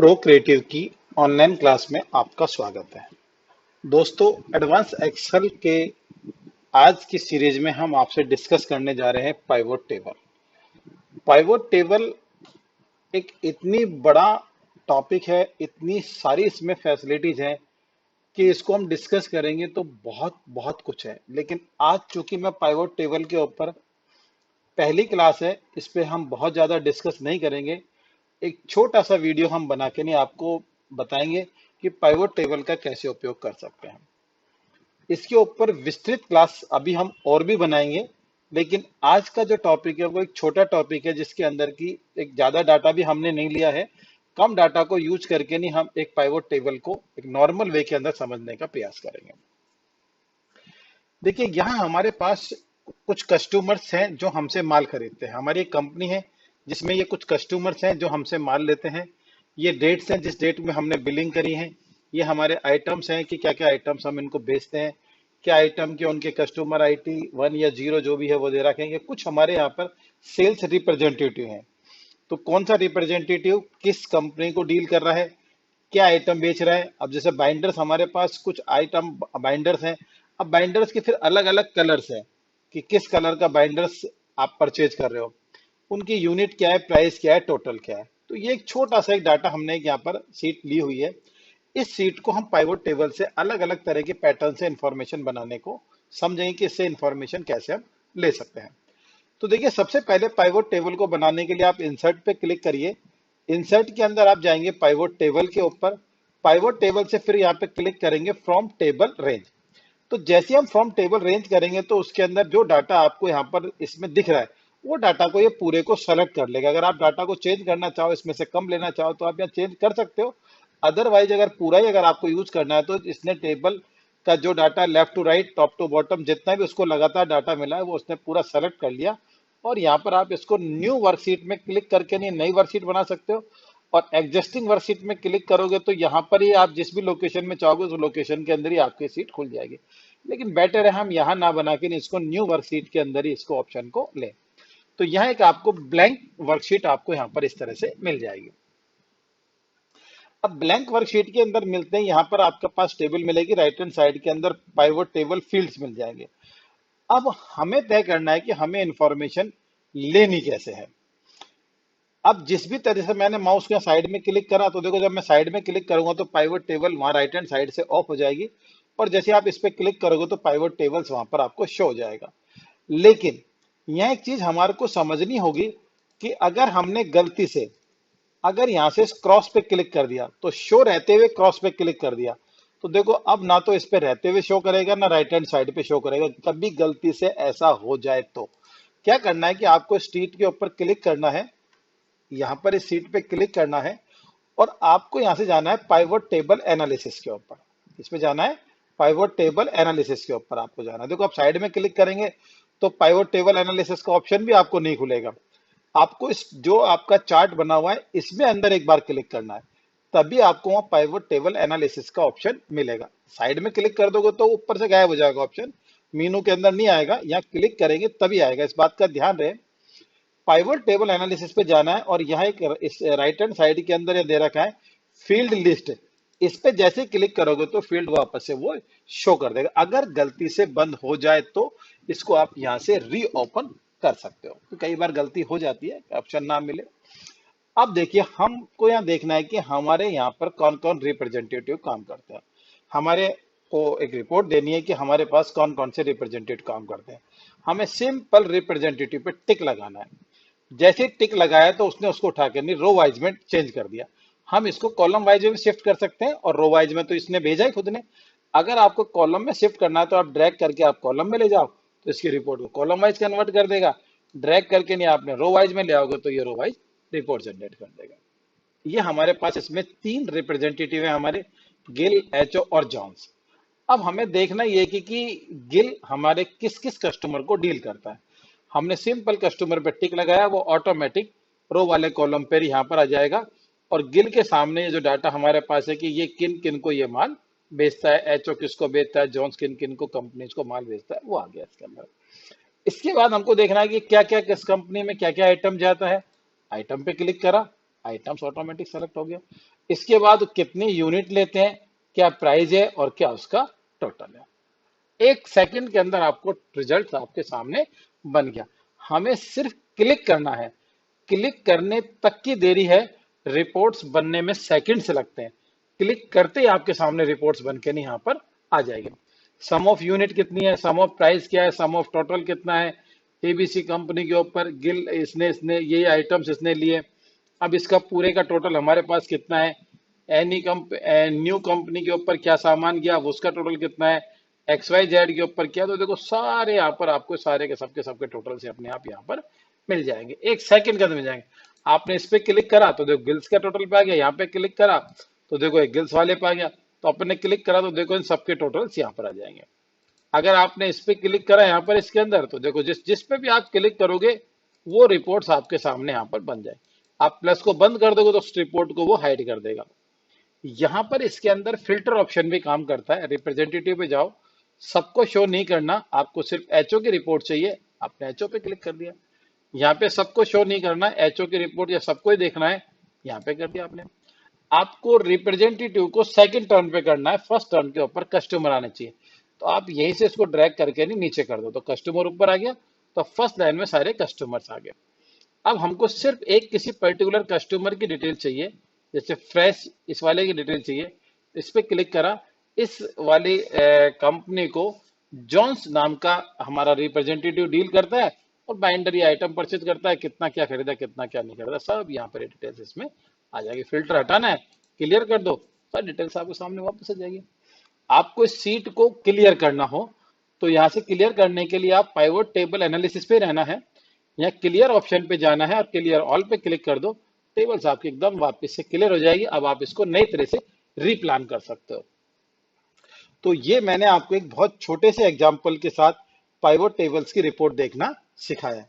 Pro creative की online class में आपका स्वागत है। दोस्तों, एडवांस एक्सेल के आज की सीरीज में हम आपसे डिस्कस करने जा रहे हैं पाइवोट टेबल। पाइवोट टेबल एक इतनी बड़ा टॉपिक है, इतनी सारी इसमें फैसिलिटीज हैं कि इसको हम डिस्कस करेंगे तो बहुत बहुत कुछ है। लेकिन आज चूंकि मैं पाइवोट टेबल के ऊपर पहली क्लास है, इस पे हम बहुत ज्यादा डिस्कस नहीं करेंगे। एक छोटा सा वीडियो हम बना के नहीं आपको बताएंगे कि पाइवोट टेबल का कैसे उपयोग कर सकते हैं। इसके ऊपर विस्तृत क्लास अभी हम और भी बनाएंगे, लेकिन आज का जो टॉपिक है वो एक छोटा टॉपिक है जिसके अंदर की एक ज्यादा डाटा भी हमने नहीं लिया है। कम डाटा को यूज करके नहीं हम एक पाइवोट टेबल को एक नॉर्मल वे के अंदर समझने का प्रयास करेंगे। देखिए, यहाँ हमारे पास कुछ कस्टमर्स हैं जो हमसे माल खरीदते हैं। हमारी एक कंपनी है जिसमें ये कुछ कस्टमर्स हैं जो हमसे माल लेते हैं। ये डेट्स हैं जिस डेट में हमने बिलिंग करी है। ये हमारे आइटम्स हैं कि क्या क्या आइटम्स हम इनको बेचते हैं, क्या आइटम के उनके कस्टमर आईटी 1 या 0 जो भी है वो दे रखेंगे। कुछ हमारे यहाँ पर सेल्स रिप्रेजेंटेटिव हैं। तो कौन सा रिप्रेजेंटेटिव किस कंपनी को डील कर रहा है, क्या आइटम बेच रहा है। अब जैसे बाइंडर्स, हमारे पास कुछ आइटम बाइंडर्स हैं। अब बाइंडर्स के फिर अलग अलग कलर्स हैं कि किस कलर का बाइंडर्स आप परचेज कर रहे हो, उनकी यूनिट क्या है, प्राइस क्या है, टोटल क्या है। तो ये एक छोटा सा एक डाटा हमने यहाँ पर सीट ली हुई है। इस सीट को हम पाइवोट टेबल से अलग अलग तरह के पैटर्न से इंफॉर्मेशन बनाने को समझेंगे कि इससे इंफॉर्मेशन कैसे हम ले सकते हैं। तो देखिए, सबसे पहले पाइवोट टेबल को बनाने के लिए आप इंसर्ट पे क्लिक करिए। इंसर्ट के अंदर आप जाएंगे पाइवोट टेबल के ऊपर। पाइवोट टेबल से फिर यहाँ पे क्लिक करेंगे फ्रॉम टेबल रेंज। तो जैसे हम फ्रॉम टेबल रेंज करेंगे तो उसके अंदर जो डाटा आपको यहाँ पर इसमें दिख रहा है वो डाटा को ये पूरे को सेलेक्ट कर लेगा। अगर आप डाटा को चेंज करना चाहो, इसमें से कम लेना चाहो तो आप यहाँ चेंज कर सकते हो। अदरवाइज अगर पूरा ही अगर आपको यूज करना है तो इसने टेबल का जो data left to right, top to bottom, जितना भी उसको लगातार डाटा मिला है वो उसने पूरा सेलेक्ट कर लिया। और यहाँ पर आप इसको न्यू वर्कशीट में क्लिक करके नहीं नई वर्कशीट बना सकते हो। और एग्जिस्टिंग वर्कशीट में क्लिक करोगे तो यहाँ पर ही आप जिस भी लोकेशन में चाहोगे उस लोकेशन के अंदर ही आपकी सीट खुल जाएगी। लेकिन बेटर है हम यहाँ ना बना के इसको न्यू वर्कशीट के अंदर ही इसको ऑप्शन को लें। तो यहाँ एक आपको ब्लैंक वर्कशीट आपको यहाँ पर इस तरह से मिल जाएगी। अब ब्लैंक वर्कशीट के अंदर मिलते हैं, यहाँ पर आपके पास टेबल मिलेगी, राइट हैंड साइड के अंदर पाइवोट टेबल फील्ड्स मिल जाएंगे। अब हमें तय करना है कि हमें इंफॉर्मेशन लेनी कैसे है। अब जिस भी तरह से मैंने माउस के साइड में क्लिक करा तो देखो, जब मैं साइड में क्लिक करूंगा तो पाइवोट टेबल वहां राइट हैंड साइड से ऑफ हो जाएगी। और जैसे आप इस पे क्लिक करोगे तो पाइवोट टेबल्स वहां पर आपको शो हो जाएगा। लेकिन यह एक चीज हमारे को समझनी होगी कि अगर हमने गलती से अगर यहां से क्रॉस पे क्लिक कर दिया तो शो रहते हुए क्रॉस पे क्लिक कर दिया तो देखो, अब ना तो इस पे रहते हुए शो करेगा ना राइट हैंड साइड पे शो करेगा। कभी गलती से ऐसा हो जाए तो क्या करना है कि आपको स्ट्रीट के ऊपर क्लिक करना है, यहाँ पर इस सीट पे क्लिक करना है और आपको यहाँ से जाना है पाइवोट टेबल एनालिसिस के ऊपर। इसमें जाना है पाइवोट टेबल एनालिसिस के ऊपर आपको जाना है। देखो, आप साइड में क्लिक करेंगे तो पाइवोट टेबल एनालिसिस का ऑप्शन भी आपको नहीं खुलेगा। आपको इस जो आपका चार्ट बना हुआ है इसमें अंदर एक बार क्लिक करना है, तभी आपको वहां पाइवोट टेबल एनालिसिस का ऑप्शन मिलेगा। साइड में क्लिक कर दोगे तो ऊपर से गायब हो जाएगा ऑप्शन, मीनू के अंदर नहीं आएगा। यहाँ क्लिक करेंगे तभी आएगा, इस बात का ध्यान रहे। पाइवोट टेबल एनालिसिस पे जाना है और यहाँ एक इस राइट हैंड साइड के अंदर ये दे रखा है फील्ड लिस्ट। इस पे जैसे क्लिक करोगे तो फील्ड वापस से वो शो कर देगा। अगर गलती से बंद हो जाए तो इसको आप यहाँ से रीओपन कर सकते हो, तो कई बार गलती हो जाती है, ऑप्शन ना मिले। अब देखिए, हमको यहाँ देखना है कि हमारे यहाँ पर कौन कौन रिप्रेजेंटेटिव काम करते हैं। हमारे को एक रिपोर्ट देनी है कि हमारे पास कौन कौन से रिप्रेजेंटेटिव काम करते हैं। हमें सिंपल रिप्रेजेंटेटिव पे टिक लगाना है। जैसे टिक लगाया तो उसने उसको उठा के नहीं रो वाइज में चेंज कर दिया। हम इसको कॉलम वाइज में शिफ्ट कर सकते हैं और रो वाइज में तो इसने भेजा ही खुद ने। अगर आपको कॉलम में शिफ्ट करना है तो आप ड्रैग करके आप कॉलम में ले जाओ तो इसकी रिपोर्ट को कॉलम वाइज कन्वर्ट कर देगा। ड्रैग करके नहीं आपने रो वाइज में ले आओगे तो ये रो वाइज रिपोर्ट जनरेट कर देगा। ये हमारे पास इसमें 3 रिप्रेजेंटेटिव है हमारे, गिल, एचओ और जॉन्स। अब हमें देखना ये कि गिल हमारे किस किस कस्टमर को डील करता है। हमने सिंपल कस्टमर पे टिक लगाया, वो ऑटोमेटिक रो वाले कॉलम पर यहाँ पर आ जाएगा। और गिल के सामने ये जो डाटा हमारे पास है कि ये किन किन को ये माल बेचता है, एचओ किसको बेचता है, जॉन्स किन किन को कंपनीज को माल बेचता है, वो आ गया इसके अंदर। इसके बाद हमको देखना है कि क्या क्या किस कंपनी में क्या क्या आइटम जाता है। आइटम पे क्लिक करा आइटम्स ऑटोमेटिक सेलेक्ट हो गया। इसके बाद कितनी यूनिट लेते हैं, क्या प्राइस है और क्या उसका टोटल है। 1 सेकंड के अंदर आपको रिजल्ट आपके सामने बन गया। हमें सिर्फ क्लिक करना है, क्लिक करने तक की देरी है, रिपोर्ट्स बनने में सेकंड से लगते हैं। क्लिक करते ही आपके सामने रिपोर्ट्स बन के नहीं यहाँ पर आ जाएगी। सम ऑफ यूनिट कितनी है, सम ऑफ प्राइस क्या है, सम ऑफ टोटल कितना है, एबीसी कंपनी के ऊपर गिल इसने इसने ये आइटम्स इसने लिए। अब इसका पूरे का टोटल हमारे पास कितना है, एनी न्यू कंपनी के ऊपर क्या सामान गया, वो उसका टोटल कितना है, एक्स वाई जेड के ऊपर क्या। तो देखो सारे यहाँ पर आपको सारे के सबके टोटल से अपने आप यहाँ पर मिल जाएंगे, 1 सेकंड के अंदर मिल जाएंगे। आपने इस पे क्लिक करा तो देखो गिल्स का टोटल पे आ गया, यहाँ पे क्लिक करा तो देखो एक गिल्स वाले पे आ गया, तो अपने क्लिक करा तो देखो इन सबके टोटल्स यहाँ पर आ जाएंगे। अगर आपने इस पे क्लिक करा यहाँ पर इसके अंदर तो देखो जिस जिस पे भी आप क्लिक करोगे वो रिपोर्ट्स आपके सामने यहाँ पर बन जाए। आप प्लस को बंद कर दोगे तो उस रिपोर्ट को वो हाइड कर देगा। यहाँ पर इसके अंदर फिल्टर ऑप्शन भी काम करता है। रिप्रेजेंटेटिव पे जाओ, सबको शो नहीं करना, आपको सिर्फ एचओ की रिपोर्ट चाहिए, आपने एचओ पे क्लिक कर दिया। यहाँ पे सबको शो नहीं करना, एचओ की रिपोर्ट या सबको ही देखना है, यहाँ पे कर दिया आपने। आपको रिप्रेजेंटेटिव को सेकंड टर्न पे करना है, फर्स्ट टर्न के ऊपर कस्टमर आने चाहिए, तो आप यहीं से इसको ड्रैग करके नहीं नीचे कर दो तो कस्टमर ऊपर आ गया, तो फर्स्ट लाइन में सारे कस्टमर्स आ गए। अब हमको सिर्फ एक किसी पर्टिकुलर कस्टमर की डिटेल चाहिए, जैसे फ्रेश इस वाले की डिटेल चाहिए, इस पे क्लिक करा, इस वाली कंपनी को जॉन्स नाम का हमारा रिप्रेजेंटेटिव डील करता है और बाइंडरी आइटम परचेज करता है, कितना क्या खरीदा कितना क्या नहीं खरीदा सब यहाँ पर डिटेल्स इसमें आ जाएगी। फिल्टर हटाना है, क्लियर कर दो, सब डिटेल्स आपके सामने वापस आ जाएगी। आपको इस सीट को क्लियर करना हो तो यहाँ से क्लियर करने के लिए आप पाइवट टेबल एनालिसिस पे रहना है, यहाँ क्लियर ऑप्शन पे जाना है और क्लियर ऑल पे क्लिक कर दो, टेबल्स आपकी एकदम वापस से क्लियर हो जाएगी। अब आप इसको नई तरह से रीप्लान कर सकते हो। तो ये मैंने आपको एक बहुत छोटे से एग्जाम्पल के साथ पाइवट टेबल्स की रिपोर्ट देखना सिखाया।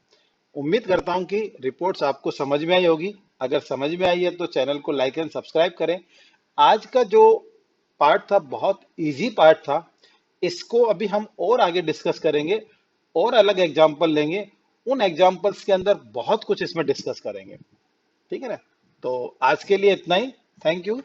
उम्मीद करता हूं कि रिपोर्ट्स आपको समझ में आई होगी। अगर समझ में आई है तो चैनल को लाइक एंड सब्सक्राइब करें। आज का जो पार्ट था बहुत इजी पार्ट था, इसको अभी हम और आगे डिस्कस करेंगे और अलग एग्जाम्पल लेंगे, उन एग्जाम्पल्स के अंदर बहुत कुछ इसमें डिस्कस करेंगे। ठीक है ना, तो आज के लिए इतना ही। Thank you.